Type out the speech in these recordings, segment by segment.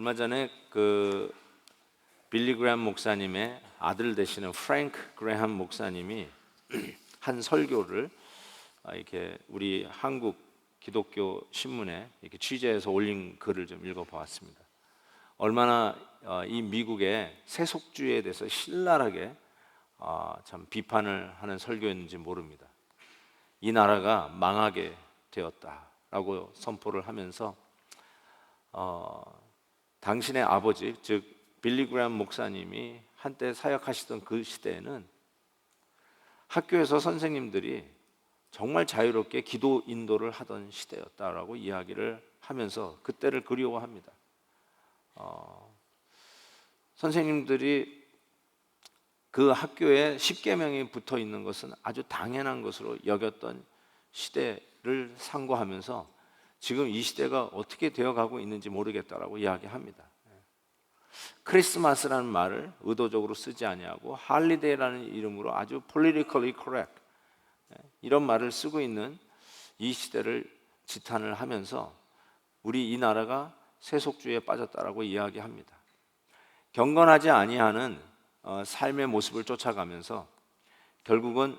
얼마 전에 그 빌리 그레함 목사님의 아들 되시는 프랭크 그레함 목사님이 한 설교를 이렇게 우리 한국 기독교 신문에 이렇게 취재해서 올린 글을 좀 읽어보았습니다. 얼마나 이 미국의 세속주의에 대해서 신랄하게 참 비판을 하는 설교였는지 모릅니다. 이 나라가 망하게 되었다라고 선포를 하면서 당신의 아버지, 즉 빌리 그레함 목사님이 한때 사역하시던 그 시대에는 학교에서 선생님들이 정말 자유롭게 기도 인도를 하던 시대였다라고 이야기를 하면서 그때를 그리워합니다. 선생님들이 그 학교에 10계명이 붙어 있는 것은 아주 당연한 것으로 여겼던 시대를 상고하면서 지금 이 시대가 어떻게 되어가고 있는지 모르겠다라고 이야기합니다. 크리스마스라는 말을 의도적으로 쓰지 아니하고 할리데이라는 이름으로 아주 politically correct 이런 말을 쓰고 있는 이 시대를 지탄을 하면서 우리 이 나라가 세속주의에 빠졌다라고 이야기합니다. 경건하지 아니하는 삶의 모습을 쫓아가면서 결국은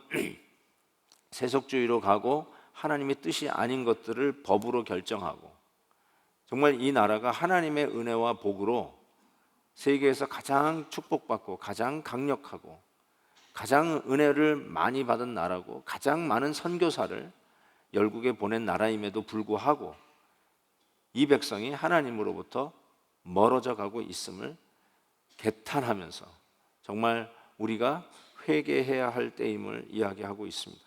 세속주의로 가고 하나님의 뜻이 아닌 것들을 법으로 결정하고 정말 이 나라가 하나님의 은혜와 복으로 세계에서 가장 축복받고 가장 강력하고 가장 은혜를 많이 받은 나라고 가장 많은 선교사를 열국에 보낸 나라임에도 불구하고 이 백성이 하나님으로부터 멀어져 가고 있음을 개탄하면서 정말 우리가 회개해야 할 때임을 이야기하고 있습니다.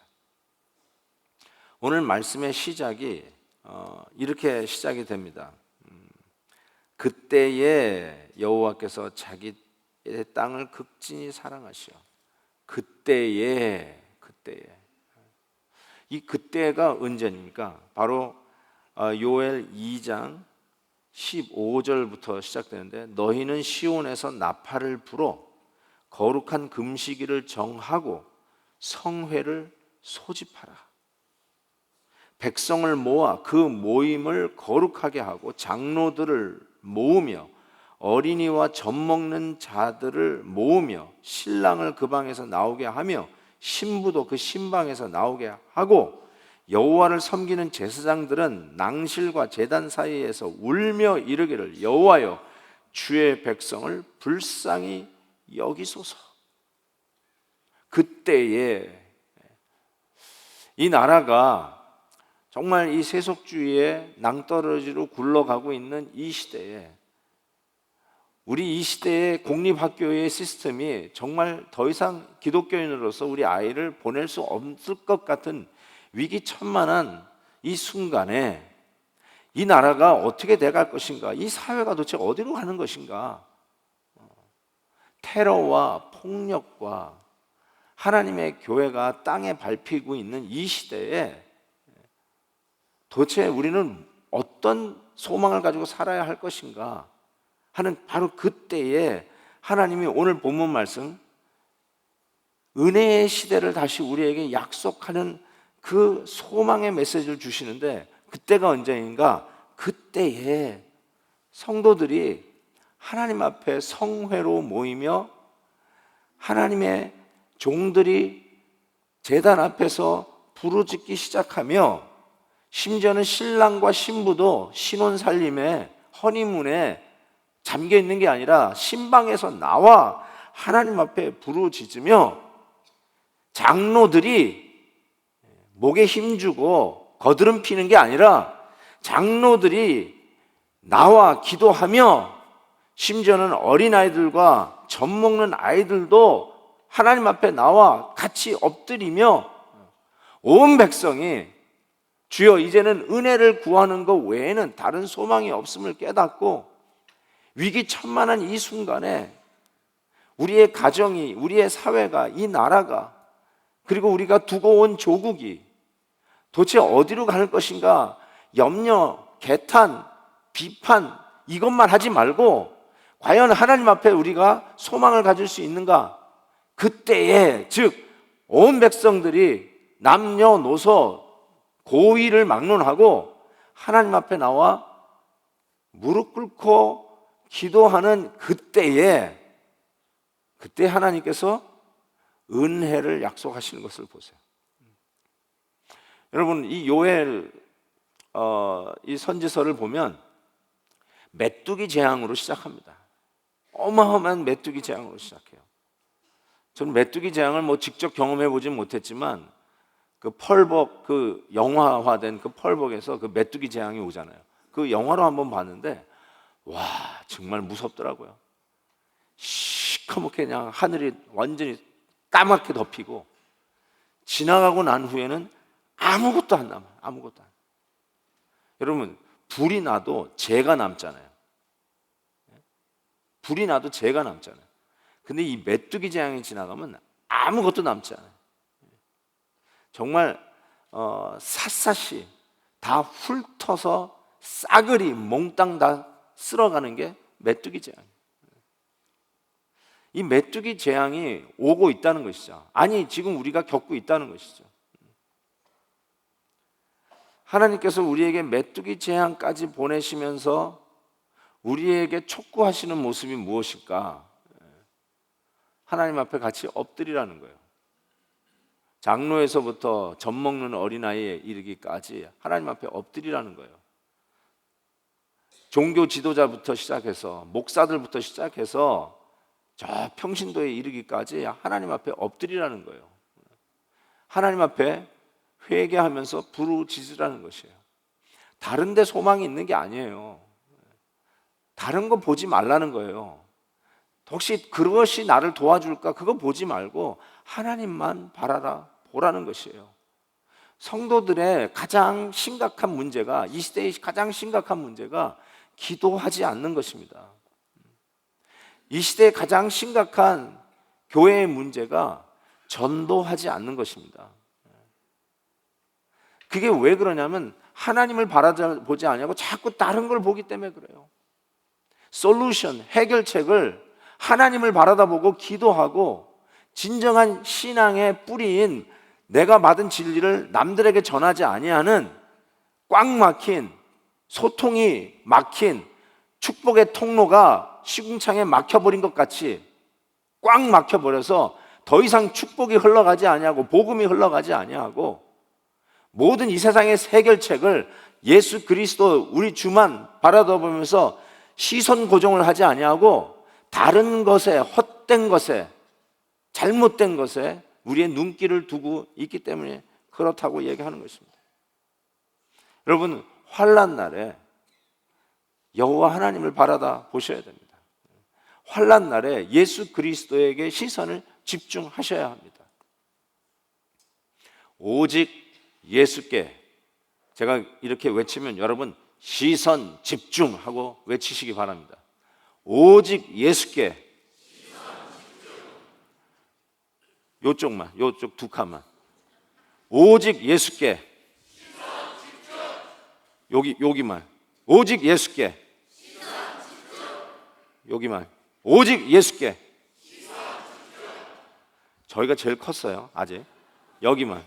오늘 말씀의 시작이 이렇게 시작이 됩니다. 그때에 여호와께서 자기의 땅을 극진히 사랑하시어 그때에 이 그때가 언제입니까? 바로 요엘 2장 15절부터 시작되는데 너희는 시온에서 나팔을 불어 거룩한 금식일을 정하고 성회를 소집하라. 백성을 모아 그 모임을 거룩하게 하고 장로들을 모으며 어린이와 젖먹는 자들을 모으며 신랑을 그 방에서 나오게 하며 신부도 그 신방에서 나오게 하고 여호와를 섬기는 제사장들은 낭실과 제단 사이에서 울며 이르기를 여호와여 주의 백성을 불쌍히 여기소서. 그때에 이 나라가 정말 이 세속주의의 낭떠러지로 굴러가고 있는 이 시대에 우리 이 시대의 공립학교의 시스템이 정말 더 이상 기독교인으로서 우리 아이를 보낼 수 없을 것 같은 위기천만한 이 순간에 이 나라가 어떻게 돼갈 것인가, 이 사회가 도대체 어디로 가는 것인가, 테러와 폭력과 하나님의 교회가 땅에 밟히고 있는 이 시대에 도대체 우리는 어떤 소망을 가지고 살아야 할 것인가 하는 바로 그때에 하나님이 오늘 본문 말씀 은혜의 시대를 다시 우리에게 약속하는 그 소망의 메시지를 주시는데 그때가 언제인가? 그때에 성도들이 하나님 앞에 성회로 모이며 하나님의 종들이 제단 앞에서 부르짖기 시작하며 심지어는 신랑과 신부도 신혼살림에 허니문에 잠겨 있는 게 아니라 신방에서 나와 하나님 앞에 부르짖으며 장로들이 목에 힘주고 거드름 피는 게 아니라 장로들이 나와 기도하며 심지어는 어린아이들과 젖먹는 아이들도 하나님 앞에 나와 같이 엎드리며 온 백성이 주여 이제는 은혜를 구하는 것 외에는 다른 소망이 없음을 깨닫고 위기천만한 이 순간에 우리의 가정이, 우리의 사회가, 이 나라가 그리고 우리가 두고 온 조국이 도대체 어디로 갈 것인가 염려, 개탄, 비판 이것만 하지 말고 과연 하나님 앞에 우리가 소망을 가질 수 있는가? 그때에 즉 온 백성들이 남녀노소 고위를 막론하고 하나님 앞에 나와 무릎 꿇고 기도하는 그때 하나님께서 은혜를 약속하시는 것을 보세요. 여러분, 이 요엘 이 선지서를 보면 메뚜기 재앙으로 시작합니다. 어마어마한 메뚜기 재앙으로 시작해요. 저는 메뚜기 재앙을 뭐 직접 경험해 보진 못했지만 그 펄벅, 그 영화화된 그 펄벅에서 그 메뚜기 재앙이 오잖아요. 그 영화로 한번 봤는데 와, 정말 무섭더라고요. 시커멓게 그냥 하늘이 완전히 까맣게 덮이고 지나가고 난 후에는 아무것도 안 남아요. 아무것도 안. 여러분, 불이 나도 재가 남잖아요. 불이 나도 재가 남잖아요. 근데 이 메뚜기 재앙이 지나가면 아무것도 남지 않아요. 정말 샅샅이 다 훑어서 싸그리 몽땅 다 쓸어가는 게 메뚜기 재앙이에요. 이 메뚜기 재앙이 오고 있다는 것이죠. 아니, 지금 우리가 겪고 있다는 것이죠. 하나님께서 우리에게 메뚜기 재앙까지 보내시면서 우리에게 촉구하시는 모습이 무엇일까? 하나님 앞에 같이 엎드리라는 거예요. 장로에서부터 젖 먹는 어린아이에 이르기까지 하나님 앞에 엎드리라는 거예요. 종교 지도자부터 시작해서 목사들부터 시작해서 저 평신도에 이르기까지 하나님 앞에 엎드리라는 거예요. 하나님 앞에 회개하면서 부르짖으라는 것이에요. 다른 데 소망이 있는 게 아니에요. 다른 거 보지 말라는 거예요. 혹시 그것이 나를 도와줄까? 그거 보지 말고 하나님만 바라라 보라는 것이에요. 성도들의 가장 심각한 문제가, 이 시대의 가장 심각한 문제가 기도하지 않는 것입니다. 이 시대의 가장 심각한 교회의 문제가 전도하지 않는 것입니다. 그게 왜 그러냐면 하나님을 바라보지 않냐고 자꾸 다른 걸 보기 때문에 그래요. 솔루션, 해결책을 하나님을 바라다보고 기도하고 진정한 신앙의 뿌리인 내가 받은 진리를 남들에게 전하지 아니하는 꽉 막힌, 소통이 막힌 축복의 통로가 시궁창에 막혀버린 것 같이 꽉 막혀버려서 더 이상 축복이 흘러가지 아니하고 복음이 흘러가지 아니하고 모든 이 세상의 해결책을 예수 그리스도 우리 주만 바라다보면서 시선 고정을 하지 아니하고 다른 것에, 헛된 것에, 잘못된 것에 우리의 눈길을 두고 있기 때문에 그렇다고 얘기하는 것입니다. 여러분, 환난 날에 여호와 하나님을 바라다 보셔야 됩니다. 환난 날에 예수 그리스도에게 시선을 집중하셔야 합니다. 오직 예수께, 제가 이렇게 외치면 여러분 시선 집중하고 외치시기 바랍니다. 오직 예수께. 요쪽만, 요쪽 두 칸만. 오직 예수께. 여기만. 오직 예수께. 여기만. 오직 예수께. 저희가 제일 컸어요, 아직. 여기만.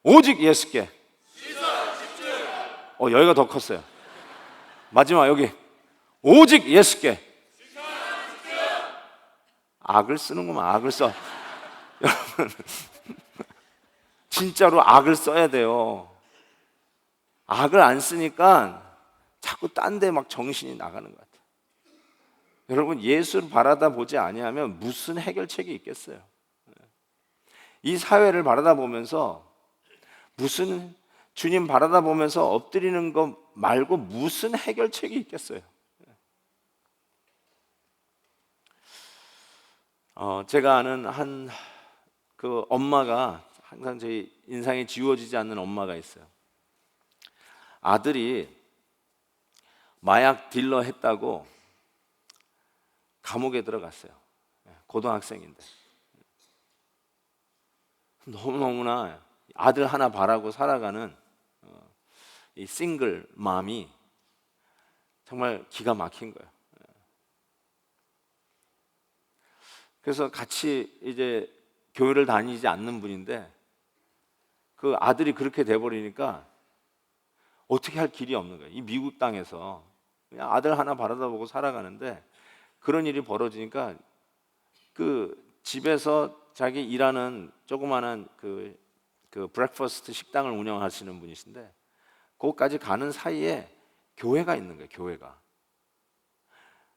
오직 예수께. 여기가 더 컸어요. 마지막 여기. 오직 예수께. 악을 쓰는구만. 악을 써. 여러분, 진짜로 악을 써야 돼요. 악을 안 쓰니까 자꾸 딴 데 막 정신이 나가는 것 같아요. 여러분, 예수를 바라다 보지 아니하면 무슨 해결책이 있겠어요? 이 사회를 바라다 보면서 무슨, 주님 바라다 보면서 엎드리는 것 말고 무슨 해결책이 있겠어요? 제가 아는 그 엄마가 항상 제 인상에 지워지지 않는 엄마가 있어요. 아들이 마약 딜러 했다고 감옥에 들어갔어요. 고등학생인데. 너무너무나 아들 하나 바라고 살아가는 이 싱글 맘이 정말 기가 막힌 거예요. 그래서 같이 이제 교회를 다니지 않는 분인데 그 아들이 그렇게 돼버리니까 어떻게 할 길이 없는 거예요. 이 미국 땅에서 그냥 아들 하나 바라다보고 살아가는데 그런 일이 벌어지니까 그 집에서 자기 일하는 조그마한 그 브렉퍼스트 식당을 운영하시는 분이신데, 거기까지 가는 사이에 교회가 있는 거예요. 교회가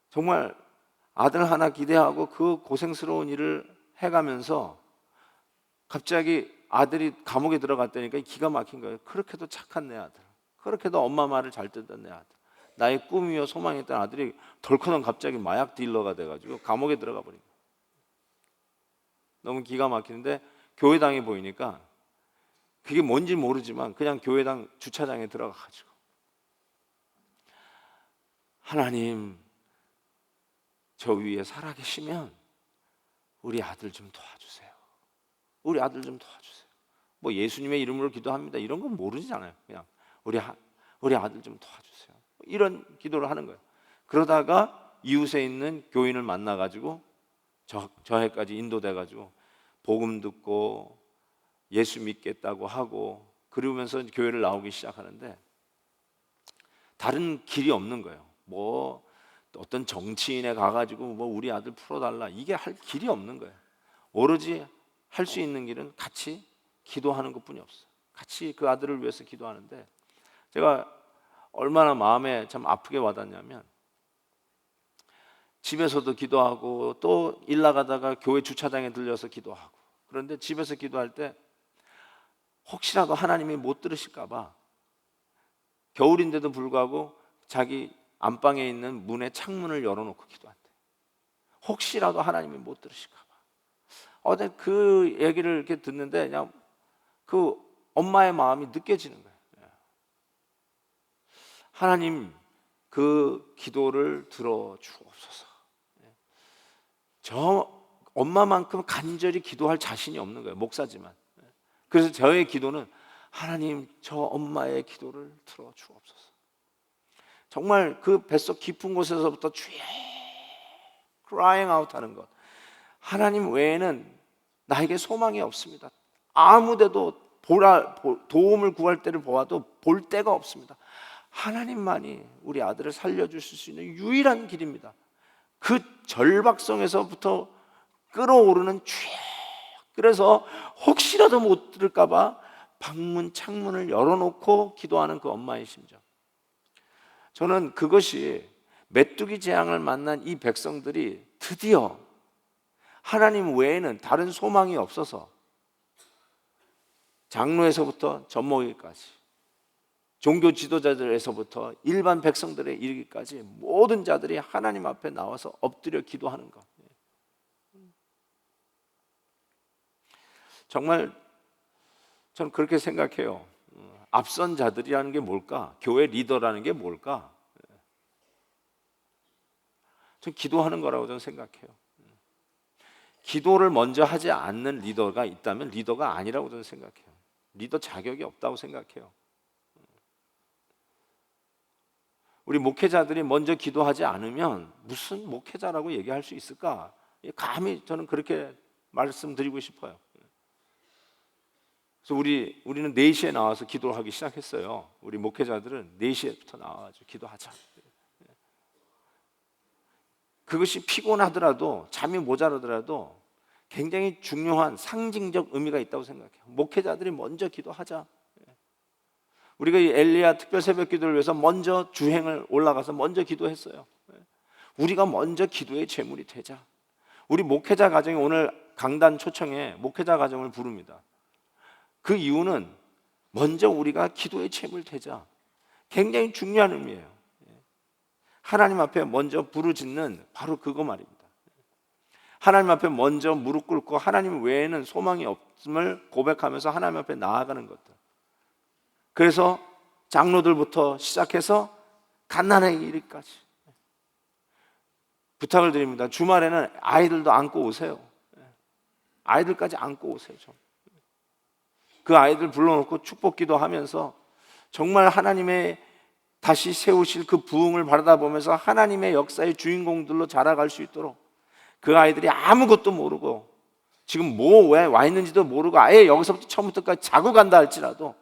정말 아들 하나 기대하고 그 고생스러운 일을 해가면서 갑자기 아들이 감옥에 들어갔다니까 기가 막힌 거예요. 그렇게도 착한 내 아들, 그렇게도 엄마 말을 잘 듣던 내 아들, 나의 꿈이요 소망이었던 아들이 덜커덩 갑자기 마약 딜러가 돼가지고 감옥에 들어가 버린 거예요. 너무 기가 막히는데 교회당이 보이니까 그게 뭔지 모르지만 그냥 교회당 주차장에 들어가가지고, 하나님 저 위에 살아계시면 우리 아들 좀 도와주세요. 우리 아들 좀 도와주세요. 뭐 예수님의 이름으로 기도합니다 이런 건 모르잖아요. 그냥 우리 아들 좀 도와주세요, 이런 기도를 하는 거예요. 그러다가 이웃에 있는 교인을 만나가지고 저 해까지 인도돼가지고 복음 듣고 예수 믿겠다고 하고, 그러면서 교회를 나오기 시작하는데 다른 길이 없는 거예요. 뭐 어떤 정치인에 가가지고 뭐 우리 아들 풀어달라, 이게 할 길이 없는 거예요. 오로지 할 수 있는 길은 같이 기도하는 것뿐이 없어요. 같이 그 아들을 위해서 기도하는데, 제가 얼마나 마음에 참 아프게 와닿냐면, 집에서도 기도하고 또 일 나가다가 교회 주차장에 들려서 기도하고, 그런데 집에서 기도할 때 혹시라도 하나님이 못 들으실까 봐 겨울인데도 불구하고 자기 안방에 있는 문에 창문을 열어놓고 기도한대. 혹시라도 하나님이 못 들으실까 봐. 어제 그 얘기를 이렇게 듣는데 그냥 그 엄마의 마음이 느껴지는 거예요. 하나님 그 기도를 들어 주옵소서. 저 엄마만큼 간절히 기도할 자신이 없는 거예요. 목사지만. 그래서 저의 기도는 하나님 저 엄마의 기도를 들어 주옵소서. 정말 그 뱃속 깊은 곳에서부터 주여 crying out 하는 것. 하나님 외에는 나에게 소망이 없습니다. 아무데도 도움을 구할 때를 보아도 볼 데가 없습니다. 하나님만이 우리 아들을 살려주실 수 있는 유일한 길입니다. 그 절박성에서부터 끓어오르는 주여. 그래서 혹시라도 못 들을까 봐 방문 창문을 열어놓고 기도하는 그 엄마의 심정, 저는 그것이 메뚜기 재앙을 만난 이 백성들이 드디어 하나님 외에는 다른 소망이 없어서 장로에서부터 젖먹이까지, 종교 지도자들에서부터 일반 백성들에 이르기까지 모든 자들이 하나님 앞에 나와서 엎드려 기도하는 것. 정말 저는 그렇게 생각해요. 앞선 자들이라는 게 뭘까? 교회 리더라는 게 뭘까? 전 기도하는 거라고 저는 생각해요. 기도를 먼저 하지 않는 리더가 있다면 리더가 아니라고 저는 생각해요. 리더 자격이 없다고 생각해요. 우리 목회자들이 먼저 기도하지 않으면 무슨 목회자라고 얘기할 수 있을까? 감히 저는 그렇게 말씀드리고 싶어요. 그래서 우리는 4시에 나와서 기도를 하기 시작했어요. 우리 목회자들은 4시에부터 나와가지고 기도하자. 그것이 피곤하더라도, 잠이 모자라더라도 굉장히 중요한 상징적 의미가 있다고 생각해요. 목회자들이 먼저 기도하자. 우리가 이 엘리야 특별 새벽 기도를 위해서 먼저 주행을 올라가서 먼저 기도했어요. 우리가 먼저 기도의 제물이 되자. 우리 목회자 가정이 오늘 강단 초청에 목회자 가정을 부릅니다. 그 이유는 먼저 우리가 기도의 제물 되자. 굉장히 중요한 의미예요. 하나님 앞에 먼저 부르짖는 바로 그거 말입니다. 하나님 앞에 먼저 무릎 꿇고 하나님 외에는 소망이 없음을 고백하면서 하나님 앞에 나아가는 것들. 그래서 장로들부터 시작해서 갓난아기 이르기까지 부탁을 드립니다. 주말에는 아이들도 안고 오세요. 아이들까지 안고 오세요. 좀. 그 아이들 불러놓고 축복기도 하면서 정말 하나님의 다시 세우실 그 부흥을 바라다 보면서 하나님의 역사의 주인공들로 자라갈 수 있도록, 그 아이들이 아무것도 모르고 지금 왜 와 있는지도 모르고 아예 여기서부터 처음부터까지 자고 간다 할지라도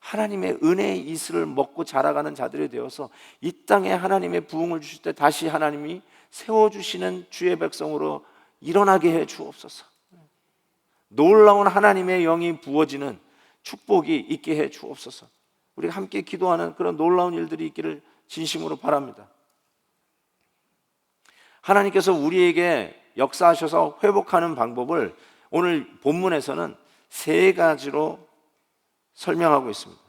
하나님의 은혜의 이슬을 먹고 자라가는 자들이 되어서 이 땅에 하나님의 부흥을 주실 때 다시 하나님이 세워주시는 주의 백성으로 일어나게 해 주옵소서. 놀라운 하나님의 영이 부어지는 축복이 있게 해 주옵소서. 우리가 함께 기도하는 그런 놀라운 일들이 있기를 진심으로 바랍니다. 하나님께서 우리에게 역사하셔서 회복하는 방법을 오늘 본문에서는 3가지로 설명하고 있습니다.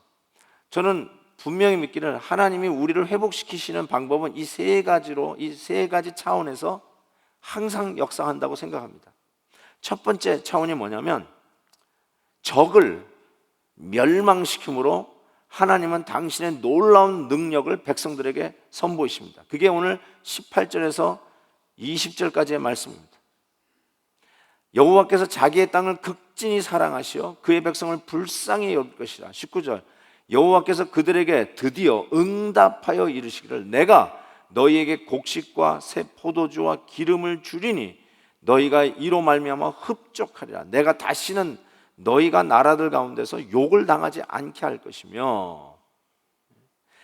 저는 분명히 믿기를 하나님이 우리를 회복시키시는 방법은 이 3가지로, 이 3가지 차원에서 항상 역사한다고 생각합니다. 첫 번째 차원이 뭐냐면 적을 멸망시킴으로 하나님은 당신의 놀라운 능력을 백성들에게 선보이십니다. 그게 오늘 18절에서 20절까지의 말씀입니다. 여호와께서 자기의 땅을 극진히 사랑하시어 그의 백성을 불쌍히 여길 것이라. 19절, 여호와께서 그들에게 드디어 응답하여 이르시기를 내가 너희에게 곡식과 새 포도주와 기름을 주리니 너희가 이로 말미암아 흡족하리라. 내가 다시는 너희가 나라들 가운데서 욕을 당하지 않게 할 것이며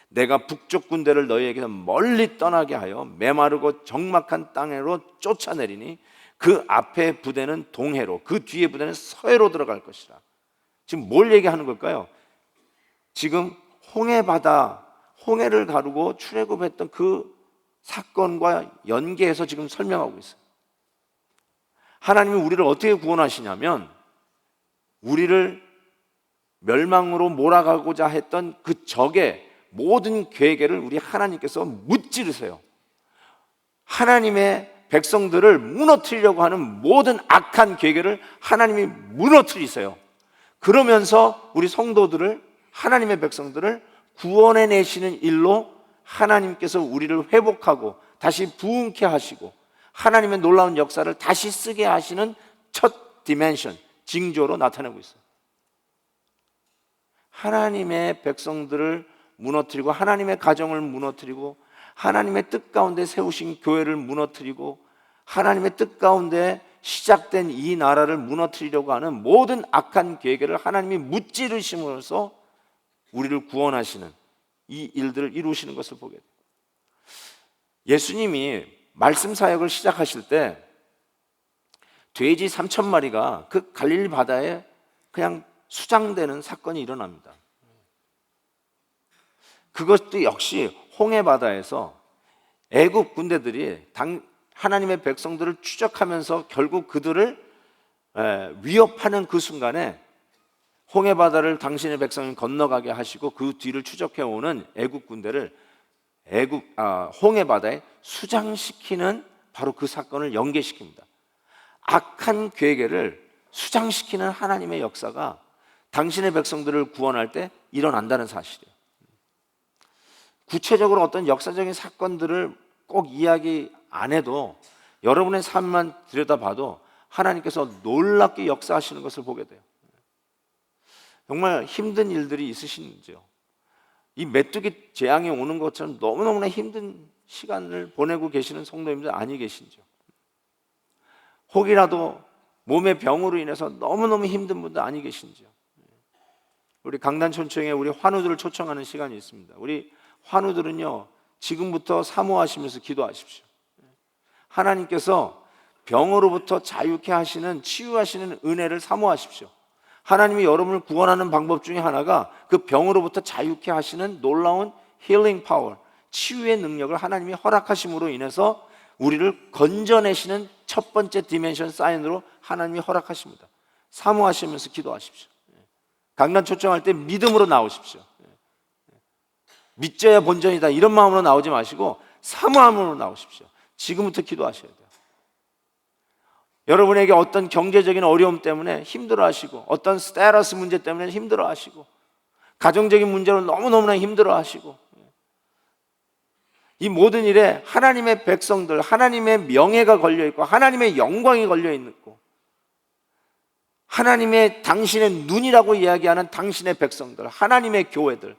내가 북쪽 군대를 너희에게서 멀리 떠나게 하여 메마르고 적막한 땅으로 쫓아내리니 그 앞에 부대는 동해로 그 뒤에 부대는 서해로 들어갈 것이라. 지금 뭘 얘기하는 걸까요? 지금 홍해바다, 홍해를 가르고 출애굽했던 그 사건과 연계해서 지금 설명하고 있어요. 하나님이 우리를 어떻게 구원하시냐면 우리를 멸망으로 몰아가고자 했던 그 적의 모든 계획을 우리 하나님께서 무찌르세요. 하나님의 백성들을 무너뜨리려고 하는 모든 악한 계획을 하나님이 무너뜨리세요. 그러면서 우리 성도들을, 하나님의 백성들을 구원해내시는 일로 하나님께서 우리를 회복하고 다시 부흥케 하시고 하나님의 놀라운 역사를 다시 쓰게 하시는 첫 디멘션, 징조로 나타내고 있어요. 하나님의 백성들을 무너뜨리고 하나님의 가정을 무너뜨리고 하나님의 뜻 가운데 세우신 교회를 무너뜨리고 하나님의 뜻 가운데 시작된 이 나라를 무너뜨리려고 하는 모든 악한 계획을 하나님이 무찌르심으로써 우리를 구원하시는 이 일들을 이루시는 것을 보게 돼요. 예수님이 말씀 사역을 시작하실 때 돼지 3,000마리가 그 갈릴리 바다에 그냥 수장되는 사건이 일어납니다. 그것도 역시 홍해바다에서 애굽 군대들이 하나님의 백성들을 추적하면서 결국 그들을 위협하는 그 순간에 홍해바다를 당신의 백성이 건너가게 하시고 그 뒤를 추적해오는 애굽 군대를 홍해바다에 수장시키는 바로 그 사건을 연계시킵니다. 악한 괴계를 수장시키는 하나님의 역사가 당신의 백성들을 구원할 때 일어난다는 사실이에요. 구체적으로 어떤 역사적인 사건들을 꼭 이야기 안 해도 여러분의 삶만 들여다봐도 하나님께서 놀랍게 역사하시는 것을 보게 돼요. 정말 힘든 일들이 있으신지요? 이 메뚜기 재앙이 오는 것처럼 너무너무나 힘든 시간을 보내고 계시는 성도님들 아니 계신지요? 혹이라도 몸의 병으로 인해서 너무너무 힘든 분들 아니 계신지요? 우리 강단촌청에 우리 환우들을 초청하는 시간이 있습니다. 우리 환우들은요, 지금부터 사모하시면서 기도하십시오. 하나님께서 병으로부터 자유케 하시는, 치유하시는 은혜를 사모하십시오. 하나님이 여러분을 구원하는 방법 중에 하나가 그 병으로부터 자유케 하시는 놀라운 힐링 파워, 치유의 능력을 하나님이 허락하심으로 인해서 우리를 건져내시는 첫 번째 디멘션 사인으로 하나님이 허락하십니다. 사모하시면서 기도하십시오. 강단 초청할 때 믿음으로 나오십시오. 믿져야 본전이다 이런 마음으로 나오지 마시고 사모함으로 나오십시오. 지금부터 기도하셔야 돼요. 여러분에게 어떤 경제적인 어려움 때문에 힘들어하시고 어떤 스테러스 문제 때문에 힘들어하시고 가정적인 문제로 너무너무나 힘들어하시고 이 모든 일에 하나님의 백성들, 하나님의 명예가 걸려있고 하나님의 영광이 걸려있고 하나님의 당신의 눈이라고 이야기하는 당신의 백성들, 하나님의 교회들,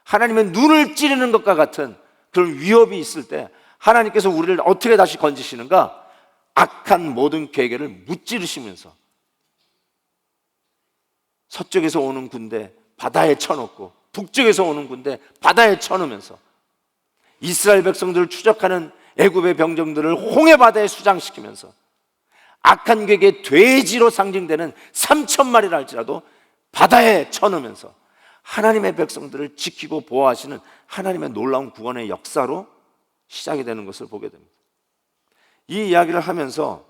하나님의 눈을 찌르는 것과 같은 그런 위협이 있을 때 하나님께서 우리를 어떻게 다시 건지시는가? 악한 모든 계획을 무찌르시면서 서쪽에서 오는 군대 바다에 쳐놓고 북쪽에서 오는 군대 바다에 쳐놓으면서 이스라엘 백성들을 추적하는 애굽의 병정들을 홍해바다에 수장시키면서 악한 괴계 돼지로 상징되는 3,000마리를 할지라도 바다에 쳐넣으면서 하나님의 백성들을 지키고 보호하시는 하나님의 놀라운 구원의 역사로 시작이 되는 것을 보게 됩니다. 이 이야기를 하면서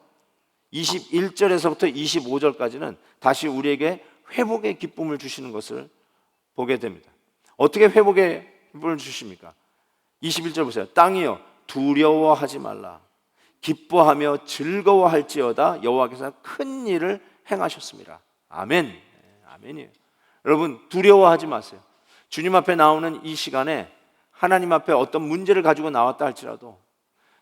21절에서부터 25절까지는 다시 우리에게 회복의 기쁨을 주시는 것을 보게 됩니다. 어떻게 회복의 기쁨을 주십니까? 21절 보세요. 땅이여 두려워하지 말라. 기뻐하며 즐거워할지어다. 여호와께서 큰 일을 행하셨습니다. 아멘. 아멘이에요. 여러분, 두려워하지 마세요. 주님 앞에 나오는 이 시간에 하나님 앞에 어떤 문제를 가지고 나왔다 할지라도,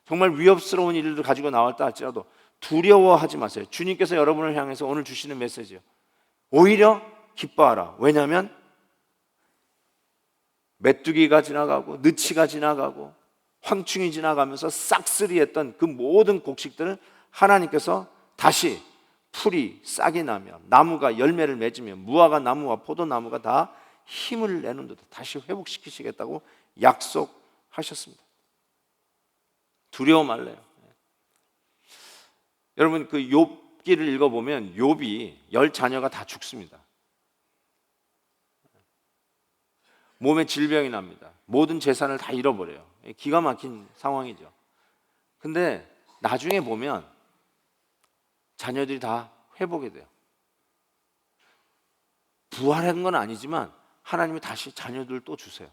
정말 위협스러운 일을 가지고 나왔다 할지라도 두려워하지 마세요. 주님께서 여러분을 향해서 오늘 주시는 메시지요. 오히려 기뻐하라. 왜냐하면 메뚜기가 지나가고 느치가 지나가고 황충이 지나가면서 싹쓸이했던 그 모든 곡식들을 하나님께서 다시 풀이 싹이 나며 나무가 열매를 맺으며 무화과 나무와 포도나무가 다 힘을 내는 듯 다시 회복시키시겠다고 약속하셨습니다. 두려워 말래요. 여러분, 그 욥기를 읽어보면 욥이 10자녀가 다 죽습니다. 몸에 질병이 납니다. 모든 재산을 다 잃어버려요. 기가 막힌 상황이죠. 근데 나중에 보면 자녀들이 다 회복이 돼요. 부활한 건 아니지만 하나님이 다시 자녀들을 또 주세요.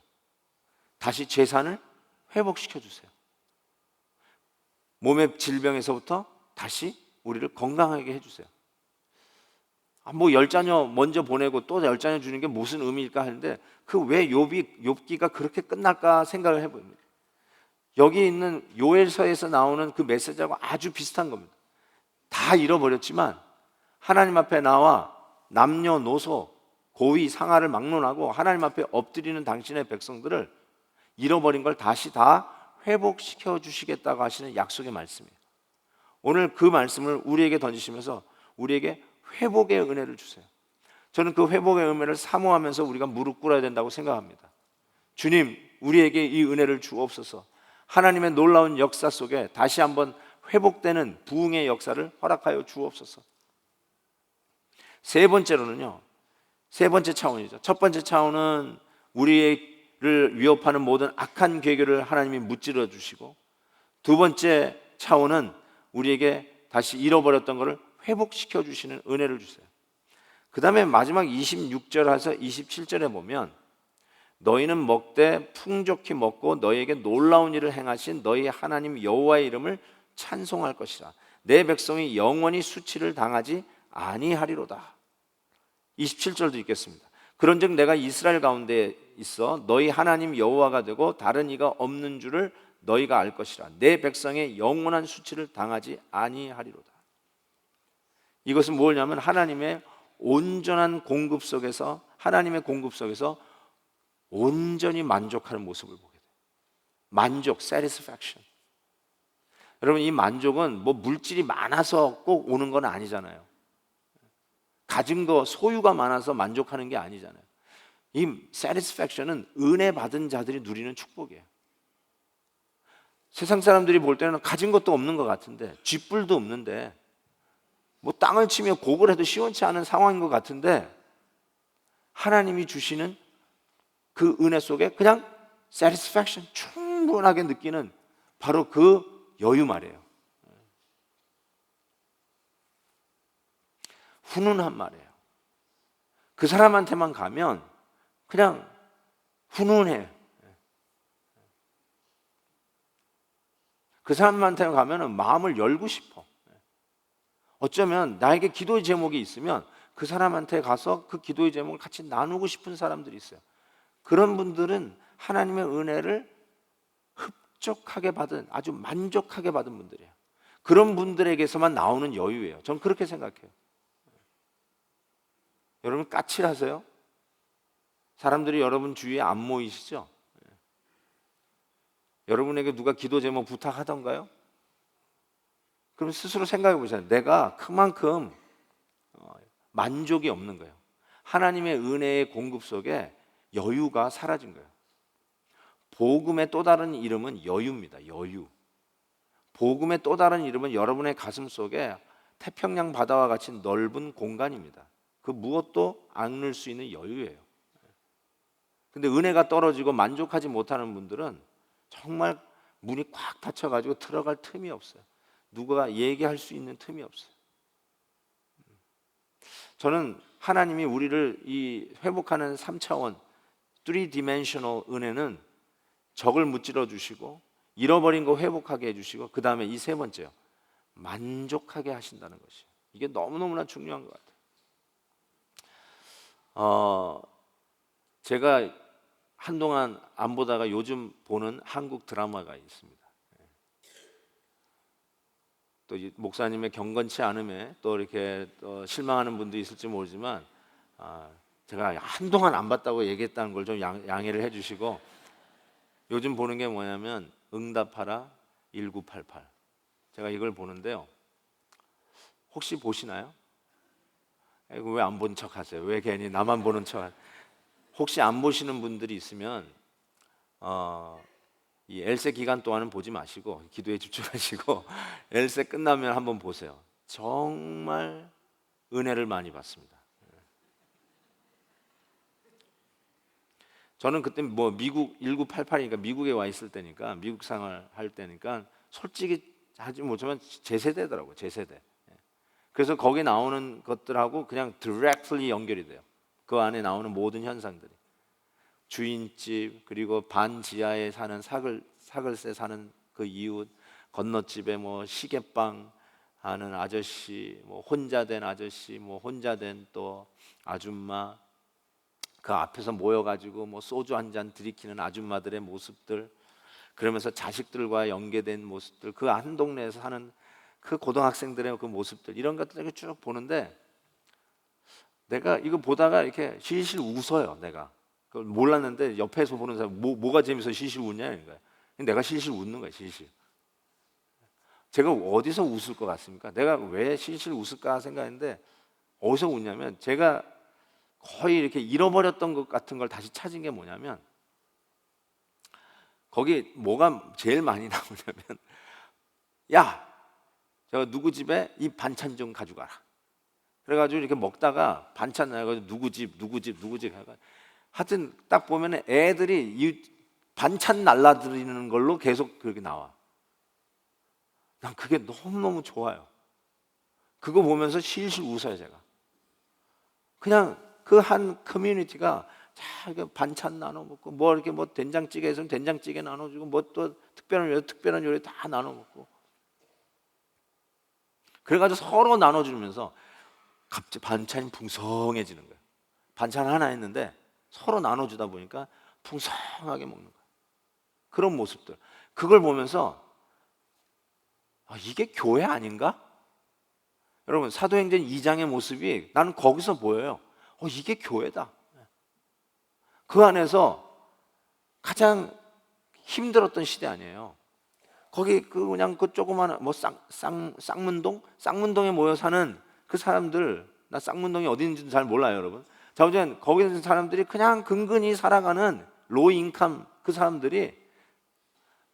다시 재산을 회복시켜 주세요. 몸의 질병에서부터 다시 우리를 건강하게 해주세요. 뭐 10자녀 먼저 보내고 또 10자녀 주는 게 무슨 의미일까 하는데, 그 왜 욥기가 그렇게 끝날까 생각을 해봅니다. 여기 있는 요엘서에서 나오는 그 메시지하고 아주 비슷한 겁니다. 다 잃어버렸지만 하나님 앞에 나와 남녀노소 고위 상하를 막론하고 하나님 앞에 엎드리는 당신의 백성들을 잃어버린 걸 다시 다 회복시켜 주시겠다고 하시는 약속의 말씀이에요. 오늘 그 말씀을 우리에게 던지시면서 우리에게 회복의 은혜를 주세요. 저는 그 회복의 은혜를 사모하면서 우리가 무릎 꿇어야 된다고 생각합니다. 주님, 우리에게 이 은혜를 주옵소서. 하나님의 놀라운 역사 속에 다시 한번 회복되는 부흥의 역사를 허락하여 주옵소서. 세 번째로는요, 세 번째 차원이죠. 첫 번째 차원은 우리를 위협하는 모든 악한 계교를 하나님이 무찌러 주시고, 두 번째 차원은 우리에게 다시 잃어버렸던 것을 회복시켜 주시는 은혜를 주세요. 그 다음에 마지막 26절에서 27절에 보면 너희는 먹되 풍족히 먹고 너희에게 놀라운 일을 행하신 너희 하나님 여호와의 이름을 찬송할 것이라. 내 백성이 영원히 수치를 당하지 아니하리로다. 27절도 읽겠습니다. 그런즉 내가 이스라엘 가운데 있어 너희 하나님 여호와가 되고 다른 이가 없는 줄을 너희가 알 것이라. 내 백성의 영원한 수치를 당하지 아니하리로다. 이것은 뭐냐면 하나님의 온전한 공급 속에서, 하나님의 공급 속에서 온전히 만족하는 모습을 보게 돼요. 만족, satisfaction. 여러분, 이 만족은 뭐 물질이 많아서 꼭 오는 건 아니잖아요. 가진 거, 소유가 많아서 만족하는 게 아니잖아요. 이 satisfaction은 은혜 받은 자들이 누리는 축복이에요. 세상 사람들이 볼 때는 가진 것도 없는 것 같은데, 쥐뿔도 없는데, 뭐 땅을 치며 곡을 해도 시원치 않은 상황인 것 같은데, 하나님이 주시는 그 은혜 속에 그냥 satisfaction, 충분하게 느끼는 바로 그 여유 말이에요. 훈훈한 말이에요. 그 사람한테만 가면 그냥 훈훈해요. 그 사람한테 가면 마음을 열고 싶어. 어쩌면 나에게 기도의 제목이 있으면 그 사람한테 가서 그 기도의 제목을 같이 나누고 싶은 사람들이 있어요. 그런 분들은 하나님의 은혜를 흡족하게 받은, 아주 만족하게 받은 분들이에요. 그런 분들에게서만 나오는 여유예요. 저는 그렇게 생각해요. 여러분, 까칠하세요? 사람들이 여러분 주위에 안 모이시죠? 여러분에게 누가 기도 제목 부탁하던가요? 그럼 스스로 생각해 보세요. 내가 그만큼 만족이 없는 거예요. 하나님의 은혜의 공급 속에 여유가 사라진 거예요. 복음의 또 다른 이름은 여유입니다. 여유. 복음의 또 다른 이름은 여러분의 가슴 속에 태평양 바다와 같이 넓은 공간입니다. 그 무엇도 안 넣을 수 있는 여유예요. 근데 은혜가 떨어지고 만족하지 못하는 분들은 정말 문이 꽉 닫혀가지고 들어갈 틈이 없어요. 누가 얘기할 수 있는 틈이 없어요. 저는 하나님이 우리를 이 회복하는 3차원 3dimensional 은혜는 적을 무찌러 주시고 잃어버린 거 회복하게 해주시고, 그 다음에 이 세 번째요, 만족하게 하신다는 것이, 이게 너무너무나 중요한 것 같아요. 제가 한동안 안 보다가 요즘 보는 한국 드라마가 있습니다. 또 목사님의 경건치 않음에 또 이렇게 실망하는 분도 있을지 모르지만, 제가 한동안 안 봤다고 얘기했다는 걸 좀 양해를 해주시고, 요즘 보는 게 뭐냐면 응답하라 1988. 제가 이걸 보는데요, 혹시 보시나요? 왜 안 본 척 하세요? 왜 괜히 나만 보는 척 하세요? 혹시 안 보시는 분들이 있으면 이 엘세 기간 동안은 보지 마시고 기도에 집중하시고 엘세 끝나면 한번 보세요. 정말 은혜를 많이 받습니다. 저는 그때 뭐 미국 1988이니까 미국에 와 있을 때니까, 미국 생활 할 때니까 솔직히 하지 못하면 제 세대더라고요. 제 세대. 그래서 거기 나오는 것들하고 그냥 directly 연결이 돼요. 그 안에 나오는 모든 현상들이. 주인집, 그리고 반 지하에 사는 사글세 사는 그 이웃, 건너집에 뭐 시계빵 하는 아저씨, 뭐 혼자 된 아저씨, 뭐 혼자 된 또 아줌마, 그 앞에서 모여가지고 뭐 소주 한 잔 들이키는 아줌마들의 모습들, 그러면서 자식들과 연계된 모습들, 그 한 동네에서 사는 그 고등학생들의 그 모습들, 이런 것들을 쭉 보는데 내가 이거 보다가 이렇게 실실 웃어요. 내가 그걸 몰랐는데 옆에서 보는 사람 뭐가 재밌어 실실 웃냐 이런 거야. 내가 실실 웃는 거야. 실실. 제가 어디서 웃을 것 같습니까? 내가 왜 실실 웃을까 생각했는데, 어디서 웃냐면 제가 거의 이렇게 잃어버렸던 것 같은 걸 다시 찾은 게 뭐냐면, 거기 뭐가 제일 많이 나오냐면, 야, 저 누구 집에 이 반찬 좀 가져가라. 그래가지고 이렇게 먹다가 반찬 나가지고 누구 집 해가, 하여튼 딱 보면 애들이 이 반찬 날라드리는 걸로 계속 그렇게 나와. 난 그게 너무너무 좋아요. 그거 보면서 실실 웃어요. 제가 그냥 그 한 커뮤니티가 자 반찬 나눠 먹고, 뭐 이렇게 뭐 된장찌개 있으면 된장찌개 나눠주고, 뭐 또 특별한 요리 다 나눠 먹고, 그래가지고 서로 나눠주면서 갑자기 반찬이 풍성해지는 거예요. 반찬 하나 했는데 서로 나눠주다 보니까 풍성하게 먹는 거예요. 그런 모습들, 그걸 보면서 이게 교회 아닌가? 여러분, 사도행전 2장의 모습이 나는 거기서 보여요. 이게 교회다. 그 안에서 가장 힘들었던 시대 아니에요. 거기 그냥 그 조그마한 뭐 쌍문동에 모여 사는 그 사람들, 나 쌍문동이 어디 있는지도 잘 몰라요, 여러분. 자, 어쨌든 거기 있는 사람들이 그냥 근근히 살아가는 로우 인컴, 그 사람들이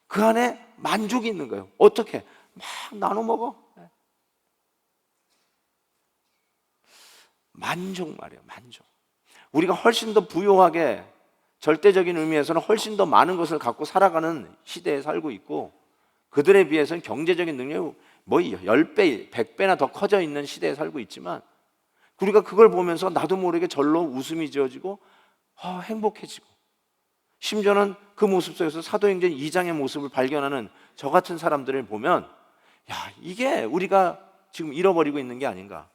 그 안에 만족이 있는 거예요. 어떻게? 막 나눠 먹어. 만족 말이에요. 만족. 우리가 훨씬 더 부유하게, 절대적인 의미에서는 훨씬 더 많은 것을 갖고 살아가는 시대에 살고 있고, 그들에 비해서는 경제적인 능력이 뭐 10배, 100배나 더 커져 있는 시대에 살고 있지만, 우리가 그걸 보면서 나도 모르게 절로 웃음이 지어지고 행복해지고, 심지어는 그 모습 속에서 사도행전 2장의 모습을 발견하는 저 같은 사람들을 보면, 이게 우리가 지금 잃어버리고 있는 게 아닌가.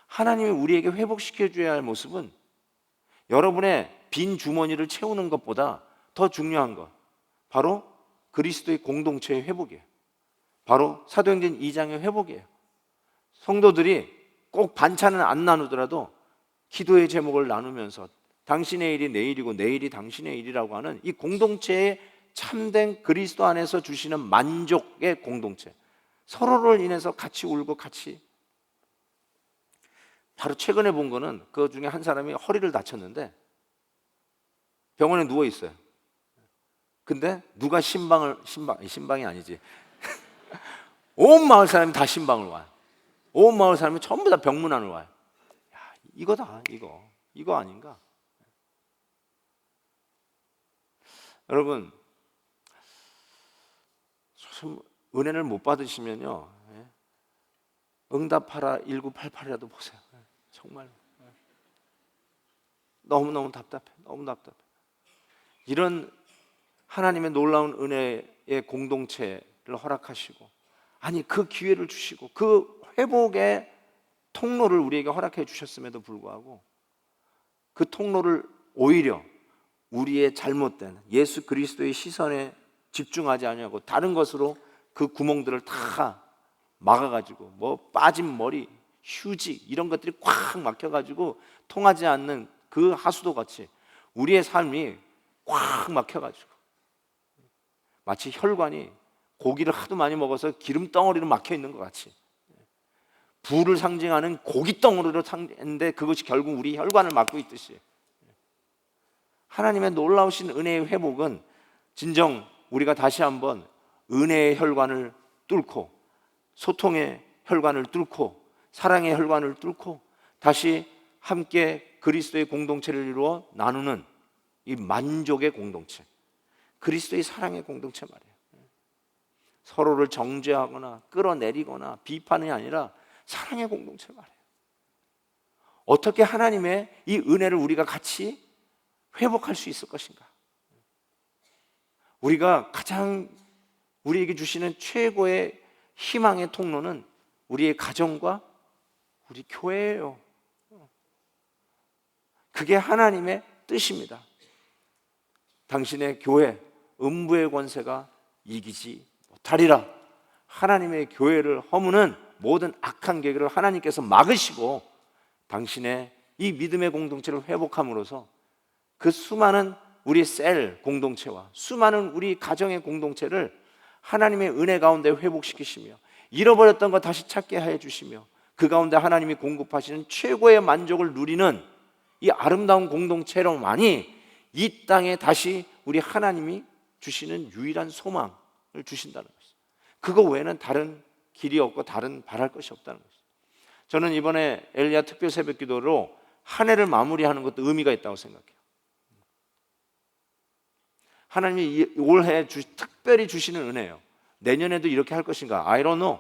하나님이 우리에게 회복시켜줘야 할 모습은 여러분의 빈 주머니를 채우는 것보다 더 중요한 것, 바로 그리스도의 공동체의 회복이에요. 바로 사도행전 2장의 회복이에요. 성도들이 꼭 반찬을 안 나누더라도 기도의 제목을 나누면서 당신의 일이 내 일이고 내 일이 당신의 일이라고 하는 이 공동체의 참된 그리스도 안에서 주시는 만족의 공동체, 서로를 인해서 같이 울고 같이. 바로 최근에 본 거는, 그 중에 한 사람이 허리를 다쳤는데 병원에 누워 있어요. 근데 누가 신방이 아니지 온 마을 사람이 다 신방을 와요. 온 마을 사람이 전부 다 병문안을 와요. 야, 이거다, 이거 아닌가? 여러분, 은혜를 못 받으시면요, 응답하라 1988이라도 보세요. 정말 너무너무 답답해. 너무 답답해. 이런 하나님의 놀라운 은혜의 공동체를 허락하시고, 아니 그 기회를 주시고 그 회복의 통로를 우리에게 허락해 주셨음에도 불구하고 그 통로를 오히려 우리의 잘못된 예수 그리스도의 시선에 집중하지 않냐고 다른 것으로 그 구멍들을 다 막아가지고, 뭐 빠진 머리, 휴지 이런 것들이 꽉 막혀가지고 통하지 않는 그 하수도 같이 우리의 삶이 꽉 막혀가지고 마치 혈관이 고기를 하도 많이 먹어서 기름 덩어리로 막혀 있는 것 같이, 부를 상징하는 고기 덩어리로 상징했는데 그것이 결국 우리 혈관을 막고 있듯이, 하나님의 놀라우신 은혜의 회복은 진정 우리가 다시 한번 은혜의 혈관을 뚫고, 소통의 혈관을 뚫고, 사랑의 혈관을 뚫고 다시 함께 그리스도의 공동체를 이루어 나누는 이 만족의 공동체, 그리스도의 사랑의 공동체 말이에요. 서로를 정죄하거나 끌어내리거나 비판이 아니라 사랑의 공동체 말이에요. 어떻게 하나님의 이 은혜를 우리가 같이 회복할 수 있을 것인가? 우리가 가장 우리에게 주시는 최고의 희망의 통로는 우리의 가정과 우리 교회예요. 그게 하나님의 뜻입니다. 당신의 교회, 음부의 권세가 이기지 못하리라. 하나님의 교회를 허무는 모든 악한 계획을 하나님께서 막으시고 당신의 이 믿음의 공동체를 회복함으로써 그 수많은 우리 셀 공동체와 수많은 우리 가정의 공동체를 하나님의 은혜 가운데 회복시키시며 잃어버렸던 것 다시 찾게 해 주시며 그 가운데 하나님이 공급하시는 최고의 만족을 누리는 이 아름다운 공동체로만이 이 땅에 다시 우리 하나님이 주시는 유일한 소망을 주신다는 것이죠. 그거 외에는 다른 길이 없고 다른 바랄 것이 없다는 것이죠. 저는 이번에 엘리야 특별 새벽 기도로 한 해를 마무리하는 것도 의미가 있다고 생각해요. 하나님이 올해 특별히 주시는 은혜예요. 내년에도 이렇게 할 것인가? I don't know.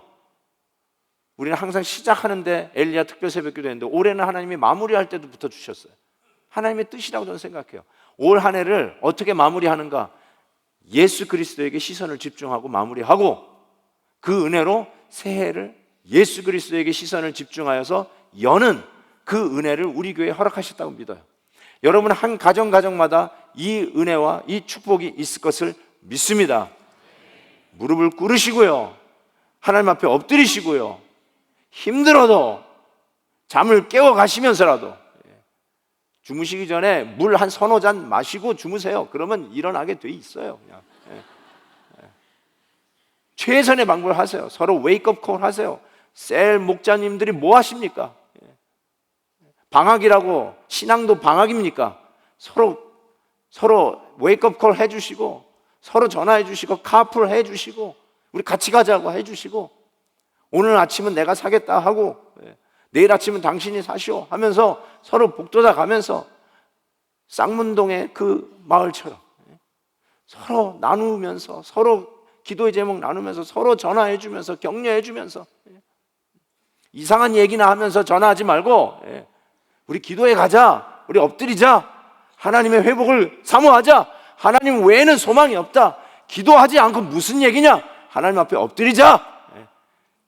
우리는 항상 시작하는데 엘리야 특별 새벽 기도 했는데 올해는 하나님이 마무리할 때부터 주셨어요. 하나님의 뜻이라고 저는 생각해요. 올 한 해를 어떻게 마무리하는가? 예수 그리스도에게 시선을 집중하고 마무리하고 그 은혜로 새해를 예수 그리스도에게 시선을 집중하여서 여는 그 은혜를 우리 교회에 허락하셨다고 믿어요. 여러분 한 가정마다 이 은혜와 이 축복이 있을 것을 믿습니다. 무릎을 꿇으시고요, 하나님 앞에 엎드리시고요, 힘들어도 잠을 깨워 가시면서라도 주무시기 전에 물 한 서너 잔 마시고 주무세요. 그러면 일어나게 돼 있어요. 그냥. 최선의 방법을 하세요. 서로 웨이크업 콜 하세요. 셀 목자님들이 뭐 하십니까? 방학이라고 신앙도 방학입니까? 서로 웨이크업 콜 해주시고 서로 전화해 주시고 카풀 해주시고 우리 같이 가자고 해주시고 오늘 아침은 내가 사겠다 하고 내일 아침은 당신이 사시오 하면서 서로 북돋아 가면서 쌍문동의 그 마을처럼 서로 나누면서 서로 기도의 제목 나누면서 서로 전화해 주면서 격려해 주면서 이상한 얘기나 하면서 전화하지 말고 우리 기도해 가자, 우리 엎드리자, 하나님의 회복을 사모하자, 하나님 외에는 소망이 없다, 기도하지 않고 무슨 얘기냐, 하나님 앞에 엎드리자,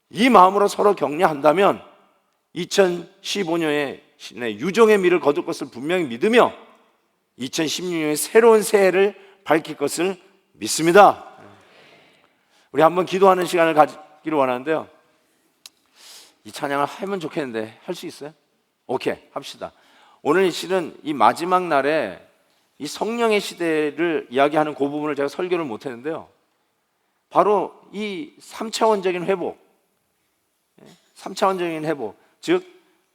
이 마음으로 서로 격려한다면 2015년에 유종의 미를 거둘 것을 분명히 믿으며 2016년에 새로운 새해를 밝힐 것을 믿습니다. 우리 한번 기도하는 시간을 가지기를 원하는데요, 이 찬양을 하면 좋겠는데 할 수 있어요? 오케이, 합시다. 오늘 실은 이 마지막 날에 이 성령의 시대를 이야기하는 그 부분을 제가 설교를 못했는데요, 바로 이 3차원적인 회복, 3차원적인 회복, 즉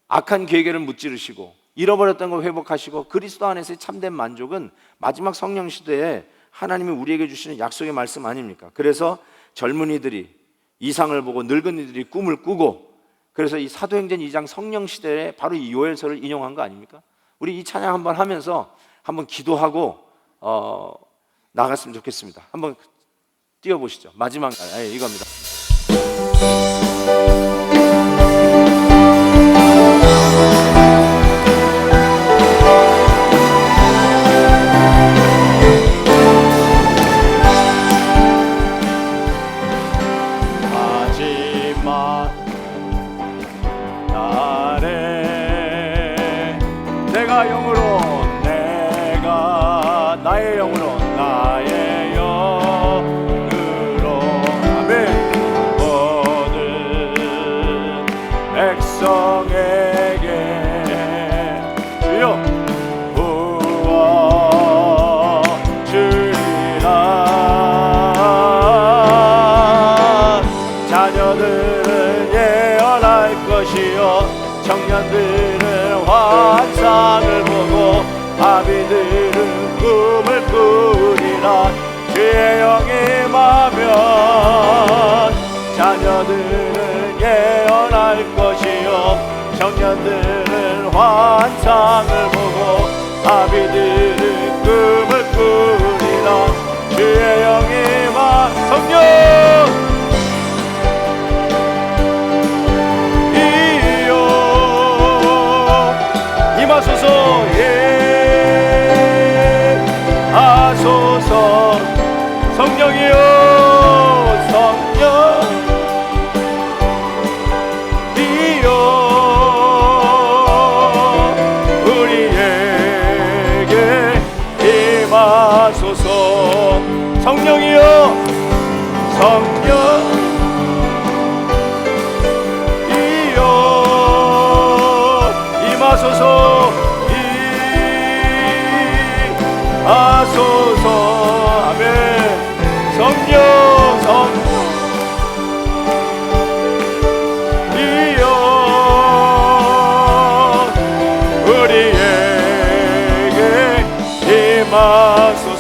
악한 계계를 무찌르시고 잃어버렸던 걸 회복하시고 그리스도 안에서의 참된 만족은 마지막 성령 시대에 하나님이 우리에게 주시는 약속의 말씀 아닙니까? 그래서 젊은이들이 이상을 보고 늙은이들이 꿈을 꾸고, 그래서 이 사도행전 2장 성령 시대에 바로 이 요엘서를 인용한 거 아닙니까? 우리 이 찬양 한번 하면서 한번 기도하고 나갔으면 좋겠습니다. 한번 띄워보시죠. 마지막 이겁니다. 마지막 날에 내가 영으로, 내가 나의 영으로, 나의 영으로, 아멘. 모든 백성에게 주여 부어 주리라. 자녀들은 예언할 것이요, 청년들은 환상을 보고, 아비들은 꿈을 꾸리라. 주의 영이 임하면 자녀들은 예언할 것이요, 청년들은 환상을 보고, 아비들은 꿈을 꾸리라. 주의 영이 임하면 성령 임하소서. 하소서. 성령이여, 성령 이여 우리에게 임하소서. 성령이여, 성령 이여 임하소서. 하소서. 아멘. 성령, 성령 이여 우리에게 임하소서.